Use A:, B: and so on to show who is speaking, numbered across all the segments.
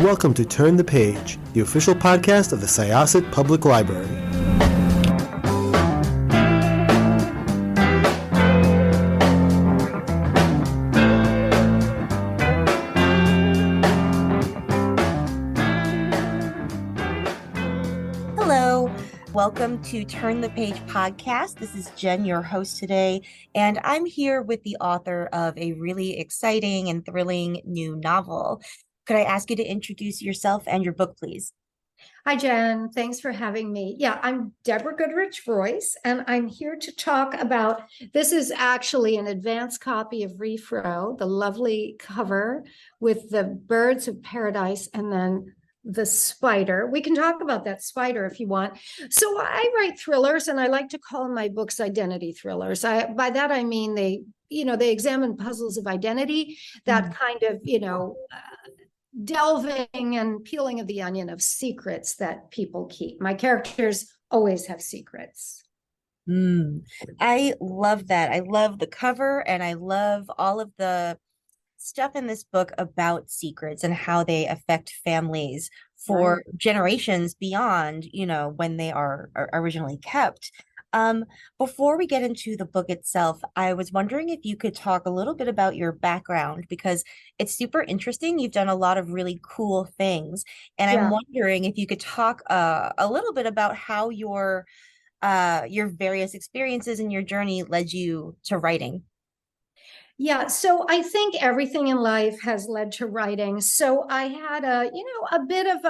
A: Welcome to Turn the Page, the official podcast of the Syosset Public Library.
B: Hello, welcome to Turn the Page podcast. This is Jenn, your host today, and I'm here with the author of a really exciting and thrilling new novel. Could I ask you to introduce yourself and your book, please?
C: Hi, Jen. Thanks for having me. Yeah, I'm Deborah Goodrich Royce, and I'm here to talk about, this is actually an advanced copy of Reef Road, the lovely cover with the birds of paradise and then the spider. We can talk about that spider if you want. So I write thrillers, and I like to call my books identity thrillers. By that, I mean they examine puzzles of identity, that kind of, delving and peeling of the onion of secrets that people keep. My characters always have secrets.
B: I love that. I love the cover, and I love all of the stuff in this book about secrets and how they affect families for generations beyond, when they are originally kept. Before we get into the book itself, I was wondering if you could talk a little bit about your background, because it's super interesting. You've done a lot of really cool things, and I'm wondering if you could talk a little bit about how your various experiences in your journey led you to writing.
C: Yeah, so I think everything in life has led to writing. So I had a bit of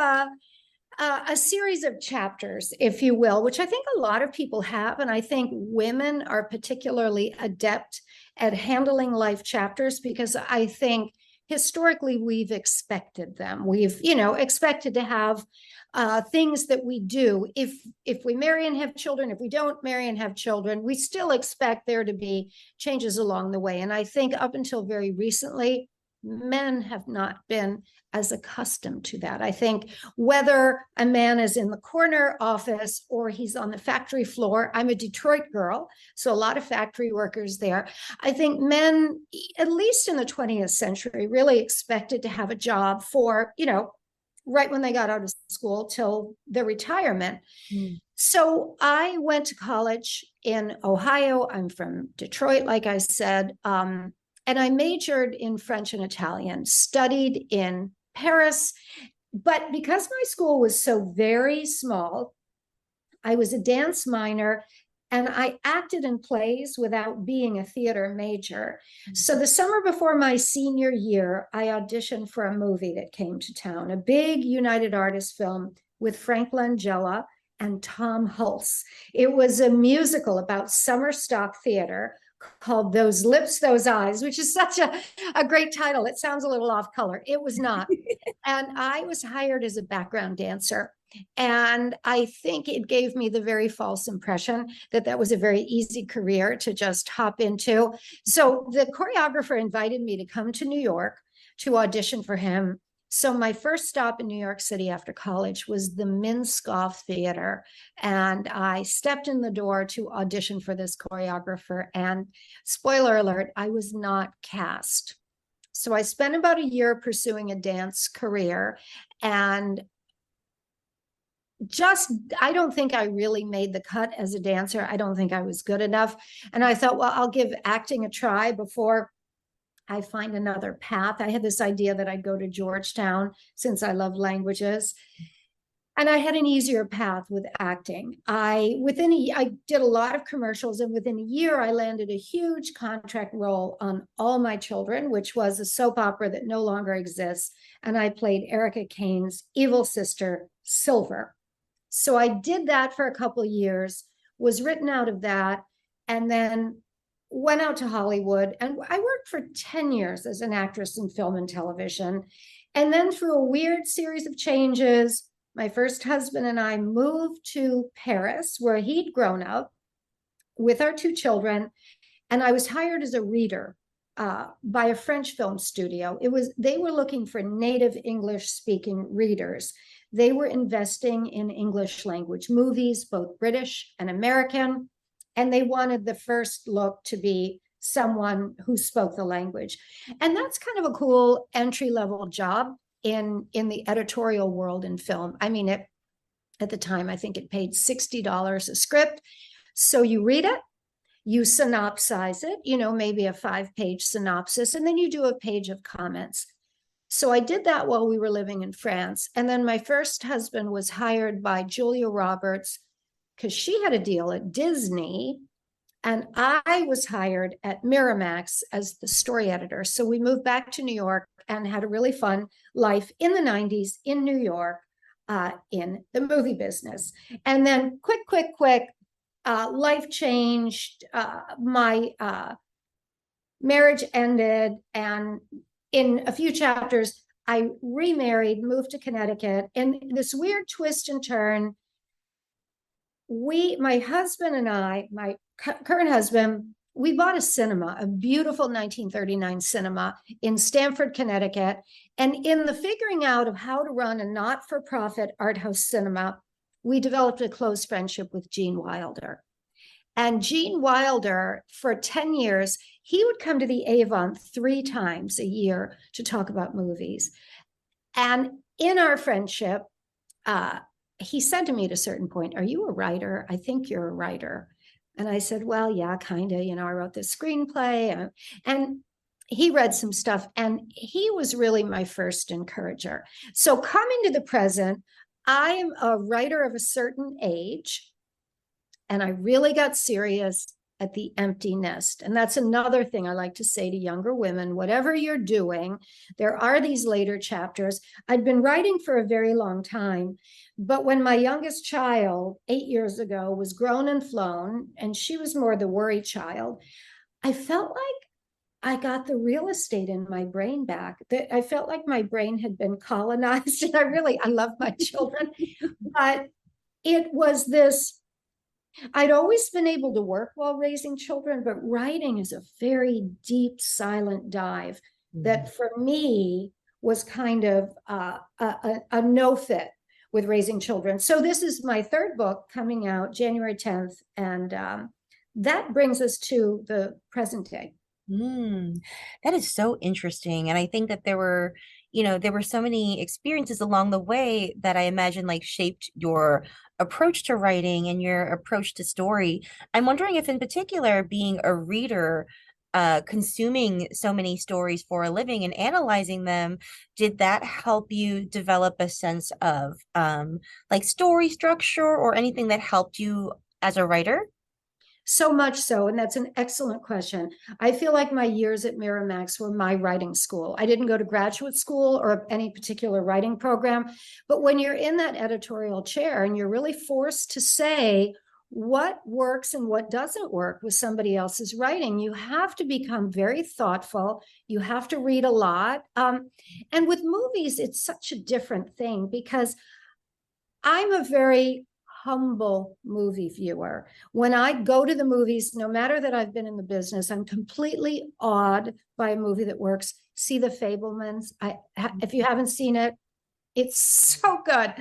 C: a series of chapters, if you will, which I think a lot of people have. And I think women are particularly adept at handling life chapters, because I think historically we've expected them. We've, expected to have things that we do. If we marry and have children, if we don't marry and have children, we still expect there to be changes along the way. And I think up until very recently, men have not been as accustomed to that. I think whether a man is in the corner office or he's on the factory floor, I'm a Detroit girl, so a lot of factory workers there. I think men, at least in the 20th century, really expected to have a job for, right when they got out of school till their retirement. So I went to college in Ohio. I'm from Detroit, like I said. And I majored in French and Italian, studied in Paris. But because my school was so very small, I was a dance minor, and I acted in plays without being a theater major. So the summer before my senior year, I auditioned for a movie that came to town, a big United Artists film with Frank Langella and Tom Hulce. It was a musical about summer stock theater called Those Lips, Those Eyes, which is such a great title. It sounds a little off color. It was not. And I was hired as a background dancer. And I think it gave me the very false impression that that was a very easy career to just hop into. So the choreographer invited me to come to New York to audition for him. So my first stop in New York City after college was the Minskoff Theater. And I stepped in the door to audition for this choreographer. And spoiler alert, I was not cast. So I spent about a year pursuing a dance career, and I don't think I really made the cut as a dancer. I don't think I was good enough. And I thought, well, I'll give acting a try before I find another path. I had this idea that I'd go to Georgetown since I love languages. And I had an easier path with acting. I did a lot of commercials, and within a year, I landed a huge contract role on All My Children, which was a soap opera that no longer exists. And I played Erica Kane's evil sister, Silver. So I did that for a couple of years, was written out of that, and then went out to Hollywood. And I worked for 10 years as an actress in film and television. And then through a weird series of changes, my first husband and I moved to Paris, where he'd grown up with our two children. And I was hired as a reader by a French film studio. They were looking for native English speaking readers. They were investing in English language movies, both British and American. And they wanted the first look to be someone who spoke the language. And that's kind of a cool entry-level job. in the editorial world in film. I mean, at the time, I think it paid $60 a script. So you read it, you synopsize it, maybe a 5-page synopsis, and then you do a page of comments. So I did that while we were living in France. And then my first husband was hired by Julia Roberts because she had a deal at Disney. And I was hired at Miramax as the story editor. So we moved back to New York and had a really fun life in the 90s in New York, in the movie business. And then quick, life changed. My marriage ended. And in a few chapters, I remarried, moved to Connecticut. And this weird twist and turn, my husband and I, my current husband, we bought a cinema, a beautiful 1939 cinema in Stamford, Connecticut. And in the figuring out of how to run a not-for-profit art house cinema, we developed a close friendship with Gene Wilder. And Gene Wilder, for 10 years, he would come to the Avon 3 times a year to talk about movies. And in our friendship, he said to me at a certain point, "Are you a writer? I think you're a writer." And I said, "Well, yeah, kind of. I wrote this screenplay." And he read some stuff, and he was really my first encourager. So coming to the present, I am a writer of a certain age, and I really got serious at The Empty Nest. And that's another thing I like to say to younger women: whatever you're doing, there are these later chapters. I'd been writing for a very long time, but when my youngest child, 8 years ago, was grown and flown, and she was more the worry child, I felt like I got the real estate in my brain back. That I felt like my brain had been colonized. And I love my children, but it was this. I'd always been able to work while raising children, but writing is a very deep, silent dive that for me was kind of a no fit with raising children. So this is my 3rd book coming out January 10th. And that brings us to the present day.
B: That is so interesting. And I think that there were so many experiences along the way that I imagine shaped your approach to writing and your approach to story. I'm wondering if in particular, being a reader, consuming so many stories for a living and analyzing them, did that help you develop a sense of story structure or anything that helped you as a writer?
C: So much so, and that's an excellent question. I feel like my years at Miramax were my writing school. I didn't go to graduate school or any particular writing program, but when you're in that editorial chair and you're really forced to say what works and what doesn't work with somebody else's writing, you have to become very thoughtful. You have to read a lot. And with movies, it's such a different thing because I'm a very humble movie viewer. When I go to the movies, no matter that I've been in the business, I'm completely awed by a movie that works. See The Fabelmans. If you haven't seen it, it's so good.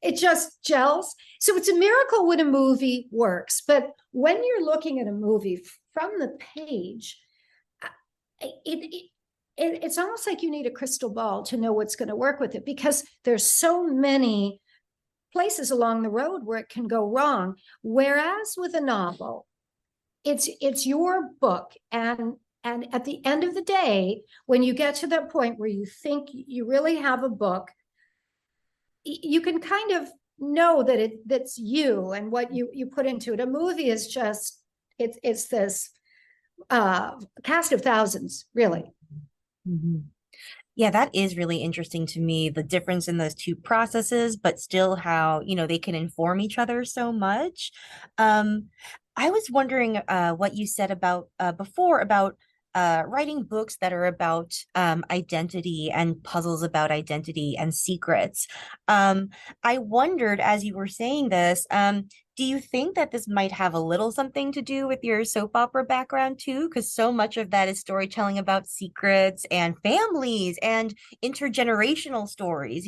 C: It just gels. So it's a miracle when a movie works. But when you're looking at a movie from the page, it's almost like you need a crystal ball to know what's going to work with it, because there's so many places along the road where it can go wrong. Whereas with a novel, it's your book. And at the end of the day, when you get to that point where you think you really have a book, you can kind of know that that's you and what you put into it. A movie is just, it's this cast of thousands, really.
B: Yeah, that is really interesting to me, the difference in those two processes, but still how, they can inform each other so much. I was wondering what you said about before about writing books that are about identity and puzzles about identity and secrets. I wondered, as you were saying this, do you think that this might have a little something to do with your soap opera background too? Because so much of that is storytelling about secrets and families and intergenerational stories,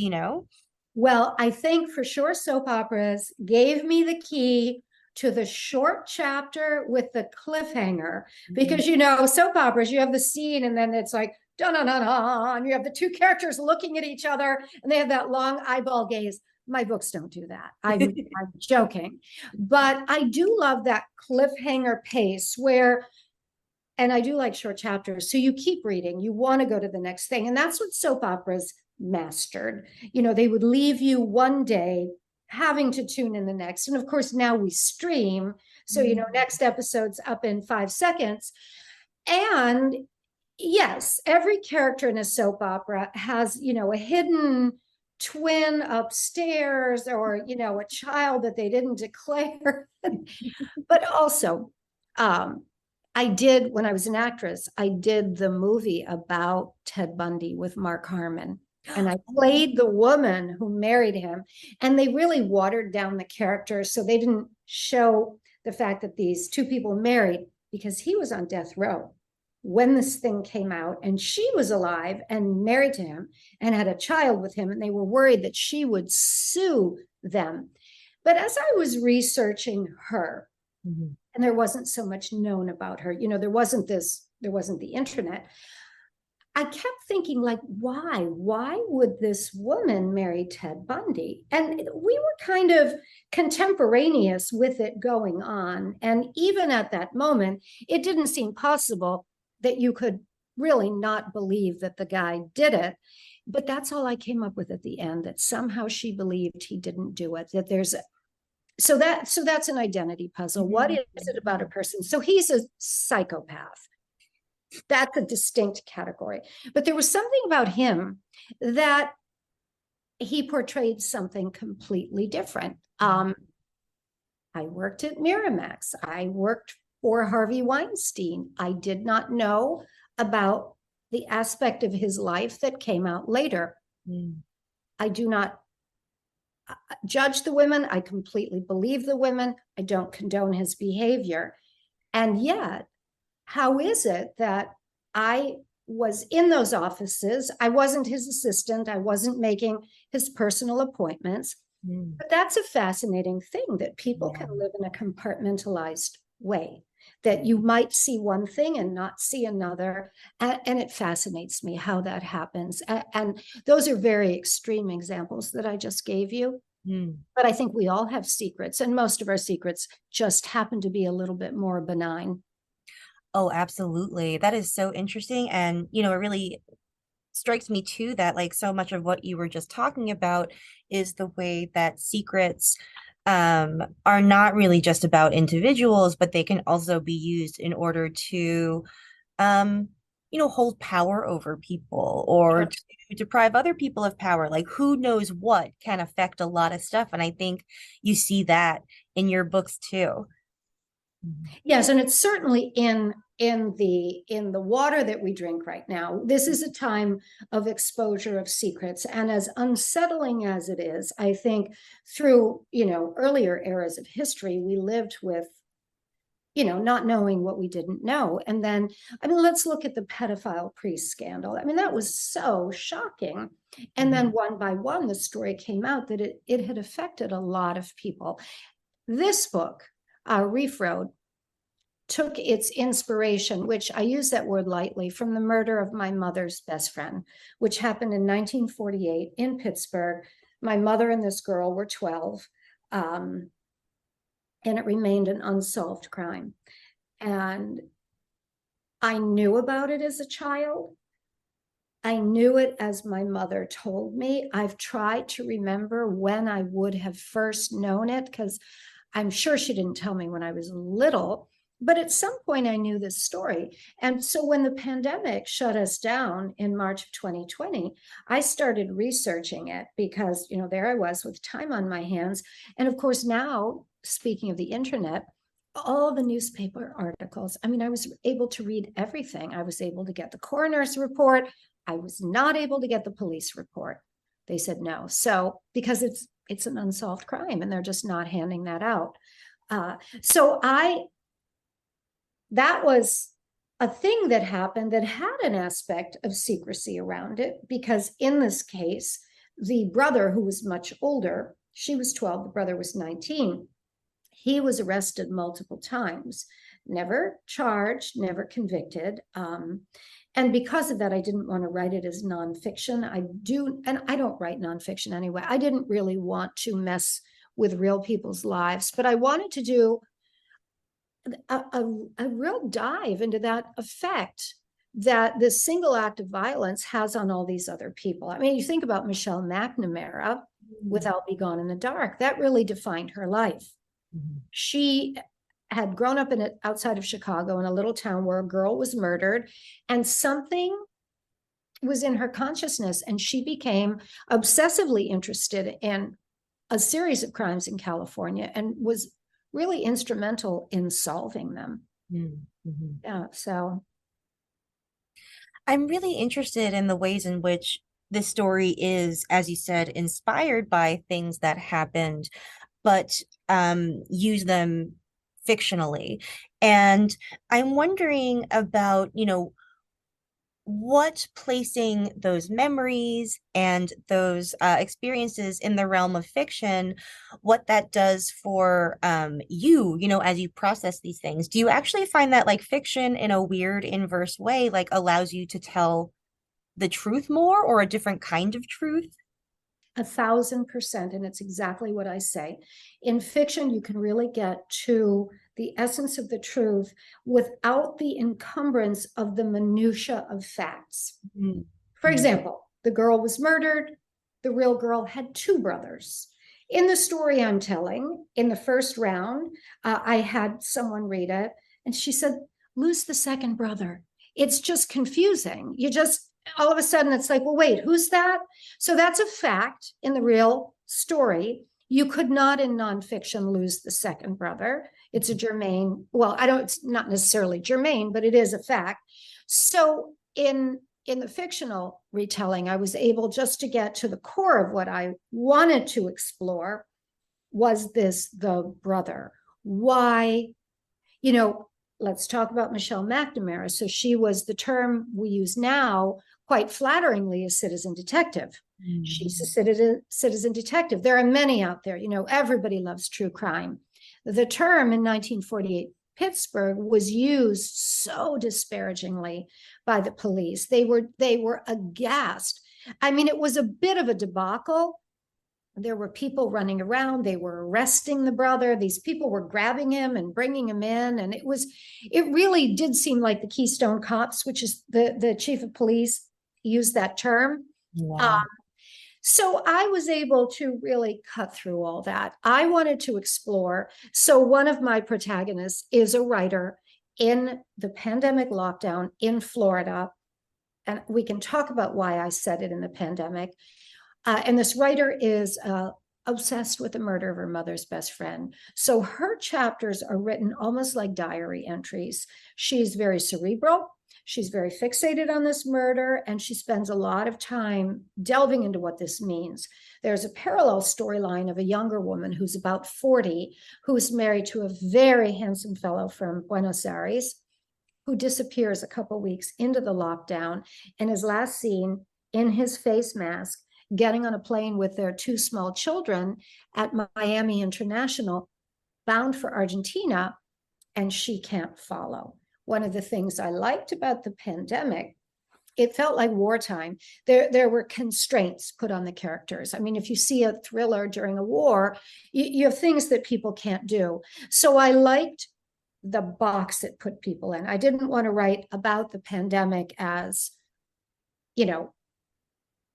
C: Well, I think for sure soap operas gave me the key to the short chapter with the cliffhanger, because soap operas, you have the scene and then it's like dun, dun, dun, dun, and you have the two characters looking at each other and they have that long eyeball gaze. My books don't do that. I'm joking. But I do love that cliffhanger pace where, and I do like short chapters. So you keep reading, you want to go to the next thing. And that's what soap operas mastered. They would leave you one day having to tune in the next. And of course, now we stream. So, next episode's up in 5 seconds. And yes, every character in a soap opera has, a hidden twin upstairs or, a child that they didn't declare. But also, when I was an actress, I did the movie about Ted Bundy with Mark Harmon. And I played the woman who married him. And they really watered down the character. So they didn't show the fact that these two people married because he was on death row when this thing came out. And she was alive and married to him and had a child with him. And they were worried that she would sue them. But as I was researching her, and there wasn't so much known about her, there wasn't the internet. I kept thinking, like, why would this woman marry Ted Bundy? And we were kind of contemporaneous with it going on. And even at that moment, it didn't seem possible that you could really not believe that the guy did it. But that's all I came up with at the end, that somehow she believed he didn't do it, that there's so that's an identity puzzle. What is it about a person? So he's a psychopath. That's a distinct category. But there was something about him that he portrayed something completely different. I worked at Miramax. I worked for Harvey Weinstein. I did not know about the aspect of his life that came out later. I do not judge the women. I completely believe the women. I don't condone his behavior. And yet, how is it that I was in those offices? I wasn't his assistant. I wasn't making his personal appointments. But that's a fascinating thing, that people can live in a compartmentalized way, that you might see one thing and not see another. And it fascinates me how that happens. And those are very extreme examples that I just gave you. But I think we all have secrets, and most of our secrets just happen to be a little bit more benign.
B: Oh, absolutely. That is so interesting. And, it really strikes me too that like so much of what you were just talking about is the way that secrets are not really just about individuals, but they can also be used in order to hold power over people or to deprive other people of power. Like who knows what can affect a lot of stuff. And I think you see that in your books too.
C: Yes, and it's certainly in the water that we drink right now. This is a time of exposure of secrets, and as unsettling as it is, I think through earlier eras of history, we lived with not knowing what we didn't know. And then, let's look at the pedophile priest scandal. That was so shocking. And then one by one, the story came out that it had affected a lot of people. This book, Reef Road, took its inspiration, which I use that word lightly, from the murder of my mother's best friend, which happened in 1948 in Pittsburgh. My mother and this girl were 12, and it remained an unsolved crime. And I knew about it as a child. I knew it as my mother told me. I've tried to remember when I would have first known it, because I'm sure she didn't tell me when I was little, but at some point I knew this story. And so when the pandemic shut us down in March of 2020, I started researching it because, there I was with time on my hands. And of course, now, speaking of the internet, all the newspaper articles, I was able to read everything. I was able to get the coroner's report. I was not able to get the police report. They said no. So because it's an unsolved crime and they're just not handing that out. That was a thing that happened that had an aspect of secrecy around it, because in this case, the brother, who was much older, she was 12, the brother was 19, he was arrested multiple times never charged, never convicted. And because of that, I didn't want to write it as nonfiction. And I don't write nonfiction anyway. I didn't really want to mess with real people's lives, but I wanted to do a real dive into that effect that this single act of violence has on all these other people. I mean, you think about Michelle McNamara with I'll Be Gone in the Dark. That really defined her life. She had grown up outside of Chicago in a little town where a girl was murdered, and something was in her consciousness, and she became obsessively interested in a series of crimes in California and was really instrumental in solving them. Yeah, so
B: I'm really interested in the ways in which this story is, as you said, inspired by things that happened, but use them fictionally. And I'm wondering about, what placing those memories and those experiences in the realm of fiction, what that does for you, as you process these things. Do you actually find that like fiction in a weird inverse way, like allows you to tell the truth more or a different kind of truth?
C: 1,000%. And it's exactly what I say. In fiction, you can really get to the essence of the truth without the encumbrance of the minutia of facts. For example, the girl was murdered. The real girl had two brothers. In the story I'm telling, in the first round, I had someone read it, and she said, lose the second brother. It's just confusing. All of a sudden it's like, well, wait, who's that? So that's a fact in the real story. You could not in nonfiction lose the second brother. It's a germane, it's not necessarily germane, but it is a fact. So in the fictional retelling, I was able just to get to the core of what I wanted to explore. Was this the brother? Why, let's talk about Michelle McNamara. So she was, the term we use now quite flatteringly, a citizen detective. She's a citizen detective. There are many out there, everybody loves true crime. The term in 1948 Pittsburgh was used so disparagingly by the police. They were aghast. I mean, it was a bit of a debacle. There were people running around. They were arresting the brother. These people were grabbing him and bringing him in. And it really did seem like the Keystone Cops, which is the chief of police, used that term.
B: Wow.
C: So I was able to really cut through all that. I wanted to explore. So one of my protagonists is a writer in the pandemic lockdown in Florida. And we can talk about why I said it in the pandemic. And this writer is obsessed with the murder of her mother's best friend. So her chapters are written almost like diary entries. She's very cerebral. She's very fixated on this murder, and she spends a lot of time delving into what this means. There's a parallel storyline of a younger woman who's about 40, who's married to a very handsome fellow from Buenos Aires, who disappears a couple weeks into the lockdown and is last seen in his face mask, getting on a plane with their two small children at Miami International, bound for Argentina, and she can't follow. One of the things I liked about the pandemic, it felt like wartime. There were constraints put on the characters. I mean, if you see a thriller during a war, you have things that people can't do. So I liked the box it put people in. I didn't want to write about the pandemic as,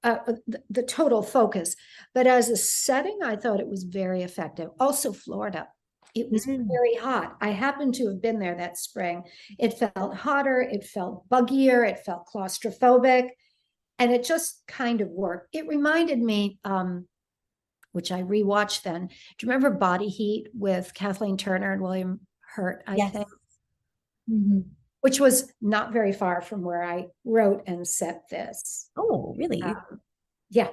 C: the total focus, but as a setting, I thought it was very effective. Also, Florida. It was very hot. I happened to have been there that spring. It felt hotter. It felt buggier. It felt claustrophobic. And it just kind of worked. It reminded me, which I rewatched then. Do you remember Body Heat with Kathleen Turner and William Hurt, I think? Which was not very far from where I wrote and set this.
B: Oh, really?
C: Yeah.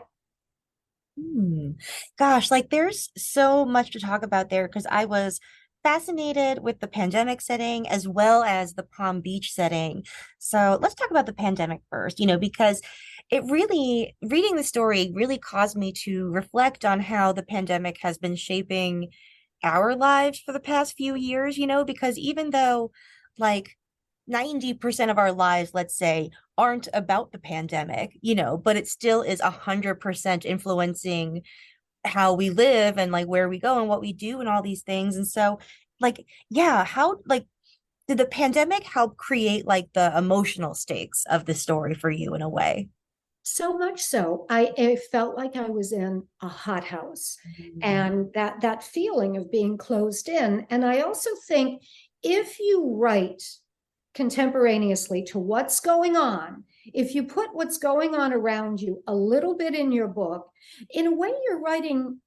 B: Gosh, like there's so much to talk about there because I was fascinated with the pandemic setting as well as the Palm Beach setting. So let's talk about the pandemic first, because it really, reading the story really caused me to reflect on how the pandemic has been shaping our lives for the past few years, because even though like 90% of our lives, let's say, aren't about the pandemic, but it still is 100% influencing how we live and like where we go and what we do and all these things. And so like, yeah, how like did the pandemic help create like the emotional stakes of the story for you in a way?
C: So much so, I felt like I was in a hothouse, and that feeling of being closed in. And I also think if you write contemporaneously to what's going on, if you put what's going on around you a little bit in your book, in a way you're writing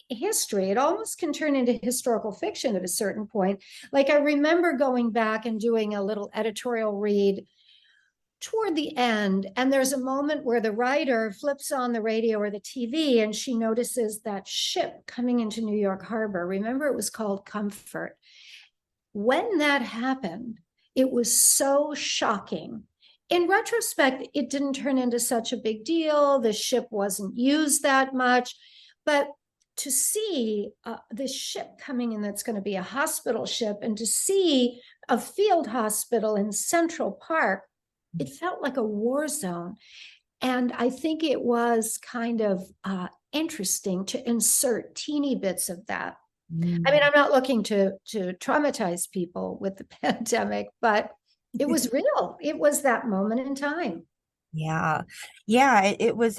C: history. It almost can turn into historical fiction at a certain point. Like I remember going back and doing a little editorial read toward the end, and there's a moment where the writer flips on the radio or the TV and she notices that ship coming into New York Harbor. Remember, it was called Comfort. When that happened, it was so shocking. In retrospect, it didn't turn into such a big deal. The ship wasn't used that much, but to see this ship coming in that's going to be a hospital ship, and to see a field hospital in Central Park, it felt like a war zone. And I think it was kind of interesting to insert teeny bits of that. I mean, I'm not looking to traumatize people with the pandemic, but it was real. It was that moment in time.
B: Yeah. Yeah, it was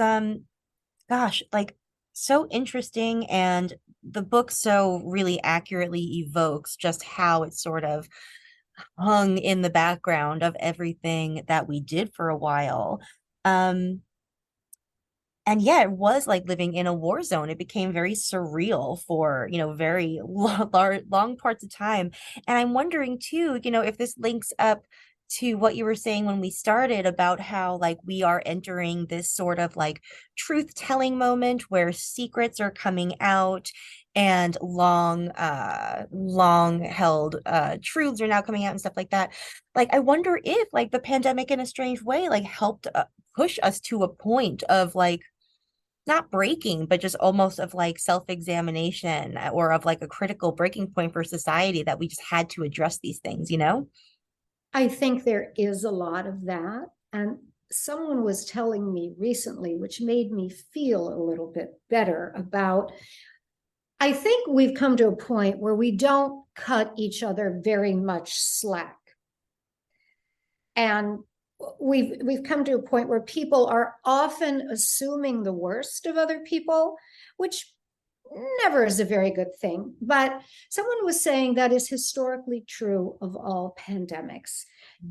B: gosh, like so interesting, and the book so really accurately evokes just how it sort of hung in the background of everything that we did for a while. Um, and yeah, it was like living in a war zone. It became very surreal for, very long parts of time. And I'm wondering too, if this links up to what you were saying when we started about how like we are entering this sort of like truth-telling moment where secrets are coming out and long held truths are now coming out and stuff like that. Like I wonder if like the pandemic in a strange way like helped push us to a point of like not breaking, but just almost of like self-examination or of like a critical breaking point for society that we just had to address these things?
C: I think there is a lot of that. And someone was telling me recently, which made me feel a little bit better about, I think we've come to a point where we don't cut each other very much slack. And we've come to a point where people are often assuming the worst of other people, which never is a very good thing. But someone was saying that is historically true of all pandemics.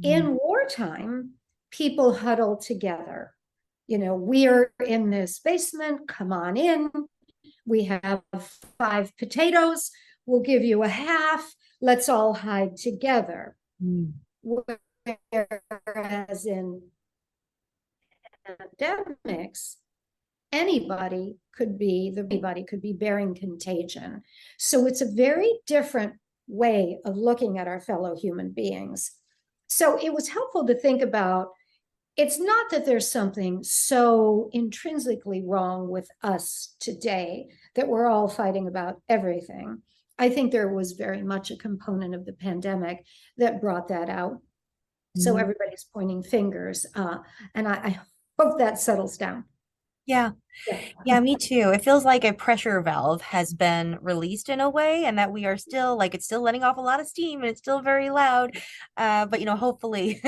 C: In wartime, people huddle together. We are in this basement, come on in. We have 5 potatoes. We'll give you a half. Let's all hide together. Whereas in pandemics, anybody could be bearing contagion. So it's a very different way of looking at our fellow human beings. So it was helpful to think about, it's not that there's something so intrinsically wrong with us today that we're all fighting about everything. I think there was very much a component of the pandemic that brought that out. So everybody's pointing fingers, and I hope that settles down.
B: Yeah.
C: Yeah.
B: Yeah, me too. It feels like a pressure valve has been released in a way, and that we are still like it's still letting off a lot of steam and it's still very loud. But hopefully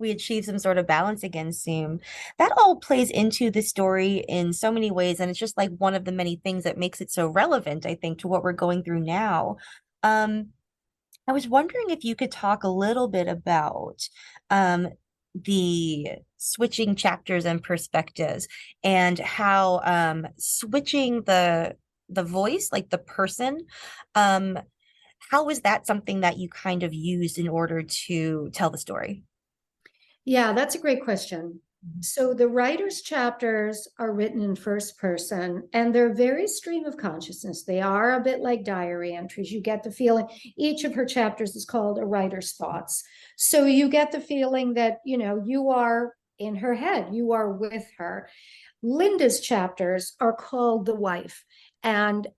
B: we achieve some sort of balance again soon. That all plays into the story in so many ways, and it's just like one of the many things that makes it so relevant, I think, to what we're going through now. Um, I was wondering if you could talk a little bit about um, the switching chapters and perspectives, and how switching the voice, like the person, um, how is that something that you kind of used in order to tell the story?
C: Yeah, that's a great question. So the writer's chapters are written in first person, and they're very stream of consciousness. They are a bit like diary entries. You get the feeling each of her chapters is called a writer's thoughts. So you get the feeling that, you are in her head, you are with her. Linda's chapters are called The Wife. And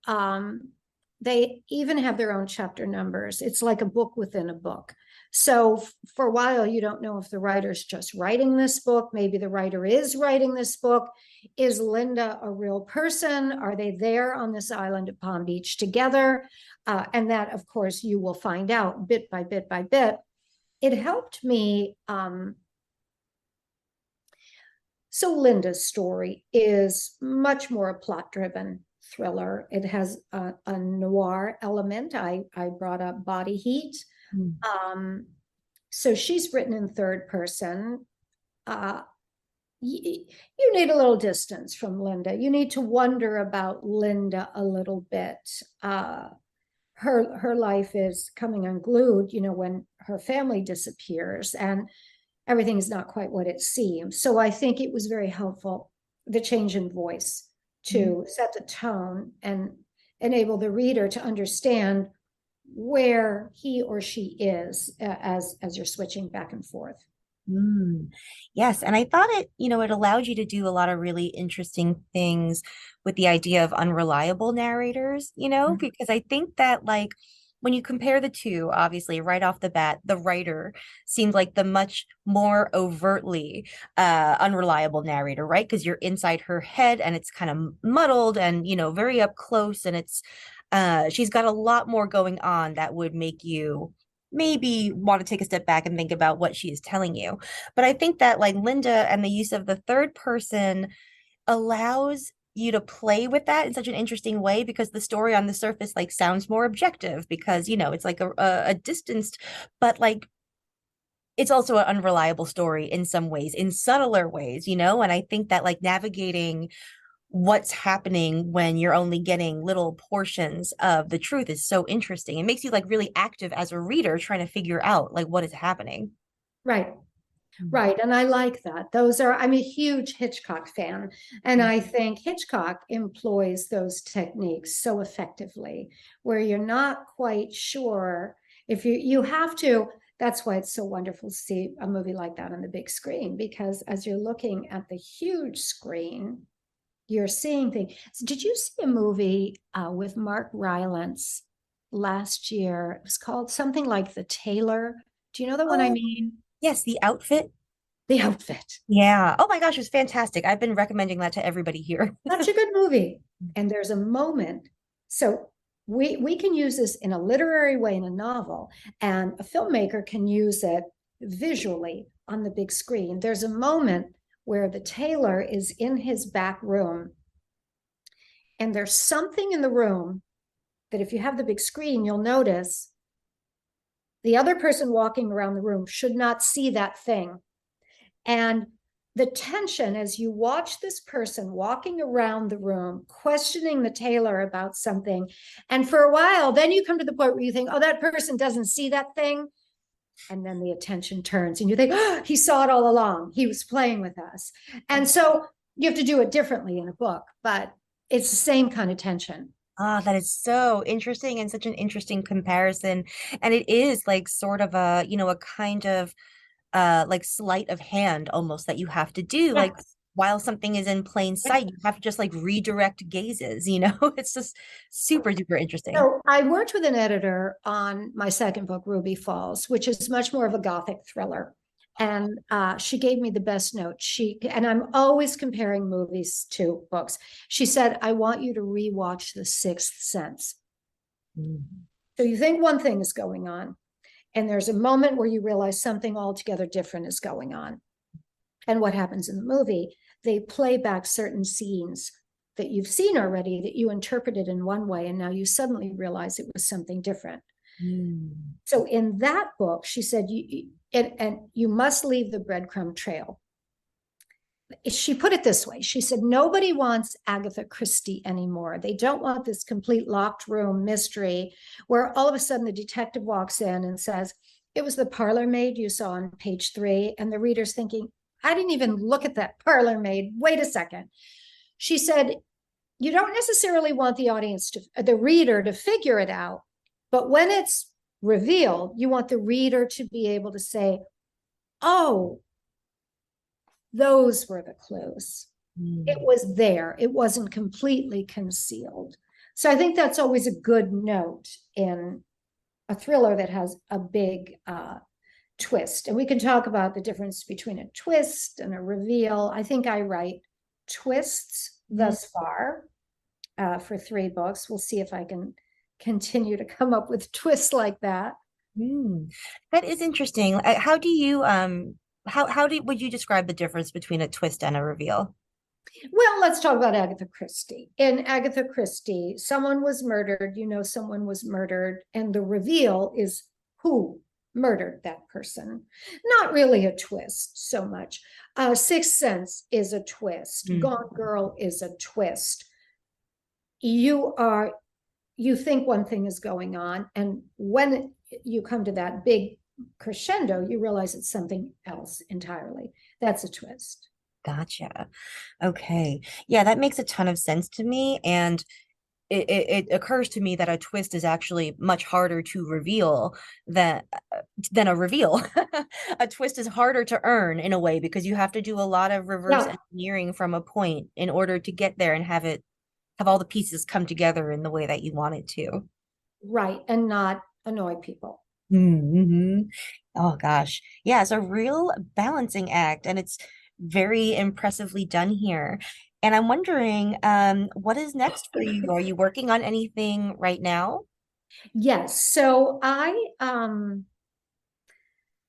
C: they even have their own chapter numbers. It's like a book within a book. So for a while, you don't know if the writer's just writing this book. Maybe the writer is writing this book. Is Linda a real person? Are they there on this island of Palm Beach together? And that, of course, you will find out bit by bit by bit. It helped me. So Linda's story is much more a plot-driven thriller. It has a noir element. I brought up body heat. So she's written in third person. You need a little distance from Linda. You need to wonder about Linda a little bit. Her life is coming unglued, when her family disappears and everything is not quite what it seems. So I think it was very helpful, the change in voice, to set the tone and enable the reader to understand where he or she is as you're switching back and forth.
B: Yes. And I thought it allowed you to do a lot of really interesting things with the idea of unreliable narrators, because I think that when you compare the two, obviously right off the bat, the writer seems like the much more overtly unreliable narrator, right? Because you're inside her head and it's kind of muddled and, very up close. And she's got a lot more going on that would make you maybe want to take a step back and think about what she is telling you. But I think that Linda and the use of the third person allows you to play with that in such an interesting way, because the story on the surface sounds more objective because it's a distanced, but it's also an unreliable story in some ways, in subtler ways, and I think that navigating what's happening when you're only getting little portions of the truth is so interesting. It makes you really active as a reader trying to figure out what is happening.
C: Right. Right. And I like that. I'm a huge Hitchcock fan. And I think Hitchcock employs those techniques so effectively, where you're not quite sure if you have to. That's why it's so wonderful to see a movie like that on the big screen, because as you're looking at the huge screen, you're seeing things. So did you see a movie with Mark Rylance last year? It was called something like The Tailor. Do you know the one I mean?
B: Yes, The Outfit.
C: The Outfit.
B: Yeah. Oh my gosh, it's fantastic. I've been recommending that to everybody here.
C: Such a good movie. And there's a moment. So we can use this in a literary way in a novel, and a filmmaker can use it visually on the big screen. There's a moment where the tailor is in his back room, and there's something in the room that if you have the big screen, you'll notice the other person walking around the room should not see that thing. And the tension as you watch this person walking around the room, questioning the tailor about something, and for a while, then you come to the point where you think, oh, that person doesn't see that thing. And then the attention turns and you think, oh, he saw it all along. He was playing with us. And so you have to do it differently in a book, but it's the same kind of tension.
B: That is so interesting and such an interesting comparison. And it is sort of a kind of sleight of hand almost that you have to do.
C: Yes.
B: While something is in plain sight, you have to just redirect gazes, it's just super duper interesting.
C: So I worked with an editor on my second book, Ruby Falls, which is much more of a Gothic thriller. And she gave me the best note. And I'm always comparing movies to books. She said, I want you to rewatch The Sixth Sense. So you think one thing is going on, and there's a moment where you realize something altogether different is going on. And what happens in the movie, they play back certain scenes that you've seen already that you interpreted in one way, and now you suddenly realize it was something different. So in that book, she said, you must leave the breadcrumb trail. She put it this way. She said, nobody wants Agatha Christie anymore. They don't want this complete locked room mystery where all of a sudden the detective walks in and says, it was the parlor maid you saw on page 3. And the reader's thinking, I didn't even look at that parlor maid. Wait a second. She said, you don't necessarily want the reader to figure it out, but when it's revealed, you want the reader to be able to say, oh, those were the clues. It was there. It wasn't completely concealed. So I think that's always a good note in a thriller that has a big twist. And we can talk about the difference between a twist and a reveal. I think I write twists thus far for 3 books. We'll see if I can continue to come up with twists like that.
B: That is interesting. How do you would you describe the difference between a twist and a reveal?
C: Well, let's talk about Agatha Christie. In Agatha Christie, someone was murdered, someone was murdered, and the reveal is who murdered that person. Not really a twist so much. Sixth Sense is a twist. Gone Girl is a twist. You think one thing is going on, and when you come to that big crescendo, you realize it's something else entirely. That's a twist.
B: Gotcha. Okay. Yeah, that makes a ton of sense to me. And it occurs to me that a twist is actually much harder to reveal than a reveal. A twist is harder to earn in a way because you have to do a lot of reverse engineering from a point in order to get there and have all the pieces come together in the way that you want it to.
C: Right. And not annoy people.
B: Oh gosh. Yeah, it's a real balancing act, and it's very impressively done here. And I'm wondering, what is next for you? Are you working on anything right now?
C: Yes. So I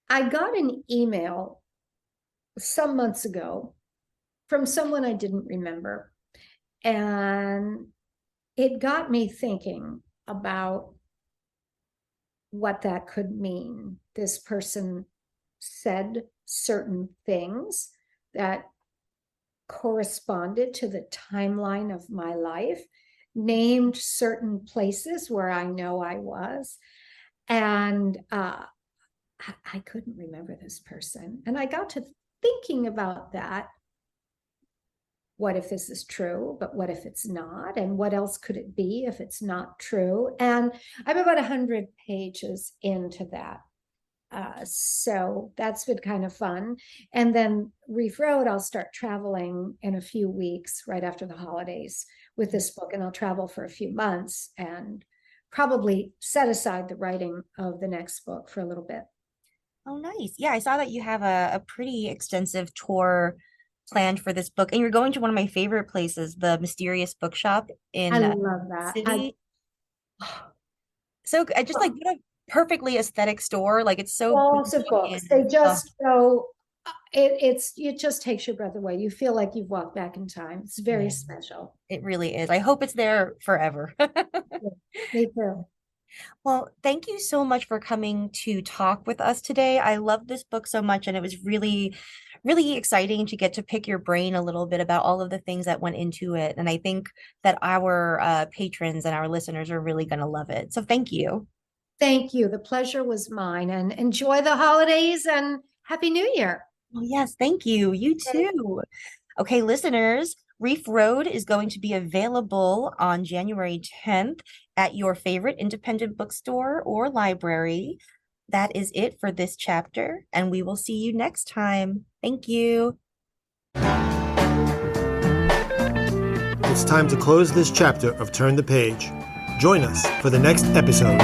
C: got an email some months ago from someone I didn't remember. And it got me thinking about what that could mean. This person said certain things that corresponded to the timeline of my life, named certain places where I know I was. And I couldn't remember this person. And I got to thinking about that. What if this is true, but what if it's not? And what else could it be if it's not true? And I'm about 100 pages into that. So that's been kind of fun. And then Reef Road, I'll start traveling in a few weeks right after the holidays with this book. And I'll travel for a few months and probably set aside the writing of the next book for a little bit.
B: Oh, nice. Yeah, I saw that you have a pretty extensive tour planned for this book, and you're going to one of my favorite places, the Mysterious Bookshop in
C: I love that.
B: City. So I just like what a perfectly aesthetic store. Like it's so
C: Walls of books. They just go. It just takes your breath away. You feel like you've walked back in time. It's very special.
B: It really is. I hope it's there forever.
C: Me too.
B: Well, thank you so much for coming to talk with us today. I love this book so much, and it was really, really exciting to get to pick your brain a little bit about all of the things that went into it. And I think that our patrons and our listeners are really going to love it. So thank you.
C: Thank you. The pleasure was mine, and enjoy the holidays and Happy New Year.
B: Oh, yes, thank you. You too. Okay, listeners, Reef Road is going to be available on January 10th at your favorite independent bookstore or library. That is it for this chapter, and we will see you next time. Thank you.
A: It's time to close this chapter of Turn the Page. Join us for the next episode.